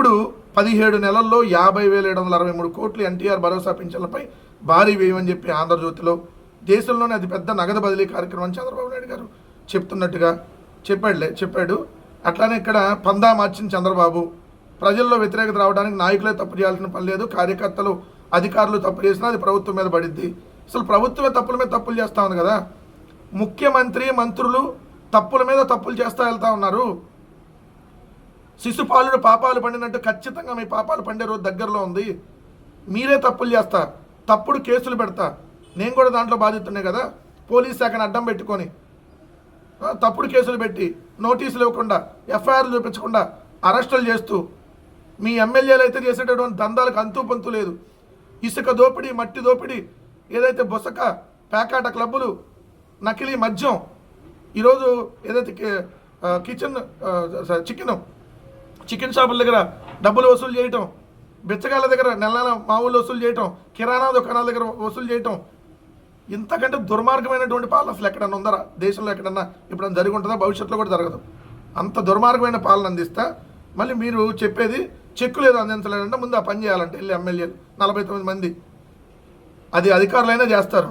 ఇప్పుడు 17 నెలల్లో 50,763 కోట్లు ఎన్టీఆర్ భరోసా పింఛన్లపై భారీ వ్యయమని చెప్పి ఆంధ్రజ్యోతిలో దేశంలోనే అతిపెద్ద నగదు బదిలీ కార్యక్రమం చంద్రబాబు నాయుడు గారు చెప్తున్నట్టుగా చెప్పాడు. అట్లానే ఇక్కడ పందా మార్చిన చంద్రబాబు, ప్రజల్లో వ్యతిరేకత రావడానికి నాయకులే తప్పు చేయాల్సిన పని లేదు, కార్యకర్తలు అధికారులు తప్పు చేసినా అది ప్రభుత్వం మీద పడిద్ది. అసలు ప్రభుత్వమే తప్పుల మీద తప్పులు చేస్తూ ఉంది కదా. ముఖ్యమంత్రి మంత్రులు తప్పుల మీద తప్పులు చేస్తూ వెళ్తూ ఉన్నారు. శిశుపాలుడు పాపాలు పండినట్టు ఖచ్చితంగా మీ పాపాలు పండే రోజు దగ్గరలో ఉంది. మీరే తప్పులు చేస్తా, తప్పుడు కేసులు పెడతా, నేను కూడా దాంట్లో బాధితున్నే కదా. పోలీస్ శాఖను అడ్డం పెట్టుకొని తప్పుడు కేసులు పెట్టి నోటీసులు ఇవ్వకుండా ఎఫ్ఐఆర్లు చూపించకుండా అరెస్టులు చేస్తూ మీ ఎమ్మెల్యేలు అయితే చేసేటటువంటి దందాలకు అంతు పొంతు లేదు. ఇసుక దోపిడీ, మట్టి దోపిడీ, ఏదైతే బొసక పేకాట క్లబ్బులు, నకిలీ మద్యం, ఈరోజు ఏదైతే చికెన్ షాపుల దగ్గర డబ్బులు వసూలు చేయటం, బిచ్చగాళ్ళ దగ్గర నెల మామూలు వసూలు చేయటం, కిరాణా దుకాణాల దగ్గర వసూలు చేయటం, ఇంతకంటే దుర్మార్గమైనటువంటి పాలన అసలు ఎక్కడన్నా ఉందరా దేశంలో? ఎక్కడన్నా ఇప్పుడన్నా జరిగి ఉంటుందా? భవిష్యత్తులో కూడా జరగదు. అంత దుర్మార్గమైన పాలన అందిస్తా మళ్ళీ మీరు చెప్పేది చెక్కులు ఏదో అందించలేదంటే ముందు ఆ పని చేయాలంటే వెళ్ళి ఎమ్మెల్యేలు 49 మంది, అది అధికారులైనా చేస్తారు,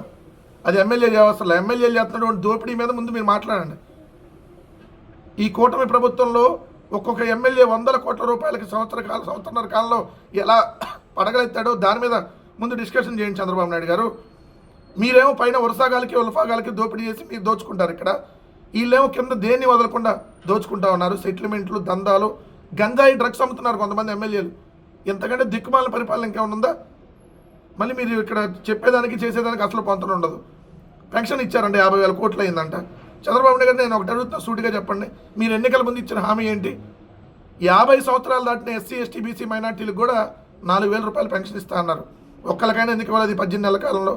అది ఎమ్మెల్యే చేయవసరం. ఎమ్మెల్యేలు చేస్తున్నటువంటి దోపిడీ మీద ముందు మీరు మాట్లాడండి. ఈ కూటమి ప్రభుత్వంలో ఒక్కొక్క ఎమ్మెల్యే 100 కోట్ల రూపాయలకి సంవత్సరన్నర కాలంలో ఎలా పడగలెత్తాడో దాని మీద ముందు డిస్కషన్ చేయండి చంద్రబాబు నాయుడు గారు. మీరేమో పైన వరుసగాలకి ఉల్ఫాగాలకి దోపిడీ చేసి మీరు దోచుకుంటారు. ఇక్కడ వీళ్ళేమో కింద దేన్ని వదలకుండా దోచుకుంటా ఉన్నారు. సెటిల్మెంట్లు, దందాలు, గంజాయి, డ్రగ్స్ అమ్ముతున్నారు కొంతమంది ఎమ్మెల్యేలు. ఇంతకంటే దిక్కుమాలిన పరిపాలన ఇంకేమైనా ఉందా? మళ్ళీ మీరు ఇక్కడ చెప్పేదానికి చేసేదానికి అసలు పొంతన ఉండదు. పెన్షన్ ఇచ్చారండి, 50,000 కోట్లు అయిందంట. చంద్రబాబు నాయుడు గారు నేను ఒకటి అడుగుతున్నా, సూటిగా చెప్పండి, మీరు ఎన్నికల ముందు ఇచ్చిన హామీ ఏంటి? 50 సంవత్సరాలు దాటిన ఎస్సీ, ఎస్టీ, బీసీ మైనార్టీలకు కూడా 4,000 రూపాయలు పెన్షన్ ఇస్తా అన్నారు. ఒక్కరికైనా ఎందుకు ఇవ్వలేదు 18 నెలల కాలంలో?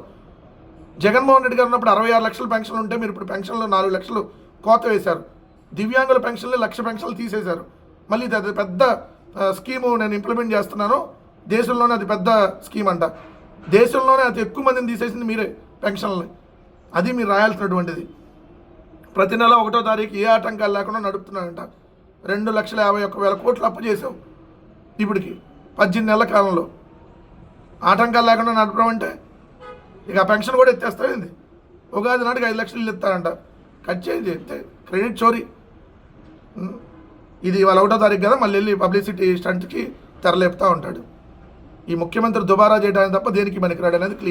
జగన్మోహన్ రెడ్డి గారు ఉన్నప్పుడు 66 లక్షల పెన్షన్లు ఉంటే మీరు ఇప్పుడు పెన్షన్లు 4 లక్షలు కోత వేశారు. దివ్యాంగుల పెన్షన్లు 1,00,000 పెన్షన్లు తీసేశారు. మళ్ళీ ఇది అది పెద్ద స్కీము నేను ఇంప్లిమెంట్ చేస్తున్నాను, దేశంలోనే అది పెద్ద స్కీమ్ అంట. దేశంలోనే అతి ఎక్కువ మందిని తీసేసింది మీరే పెన్షన్లని. అది మీరు రాయాల్సినటువంటిది. ప్రతి నెల 1వ తారీఖు ఏ ఆటంకాలు లేకుండా నడుపుతున్నారంట. 2,51,000 కోట్లు అప్పు చేసావు ఇప్పటికి 18 నెలల కాలంలో. ఆటంకాలు లేకుండా నడపడం అంటే ఇక ఆ పెన్షన్ కూడా ఎత్తేస్తావేంది? ఉగాది నాటికి 5 లక్షలు ఇల్లు ఇస్తారంట. కట్ చేయండి, చెప్తే క్రెడిట్ చోరీ. ఇది ఇవాళ 1వ తారీఖు కదా, మళ్ళీ వెళ్ళి పబ్లిసిటీ స్టంట్కి తెరలేపుతూ ఉంటాడు. ఈ ముఖ్యమంత్రి దుబారా చేయడానికి తప్ప దేనికి పనికిరాడు అనేది క్లియర్.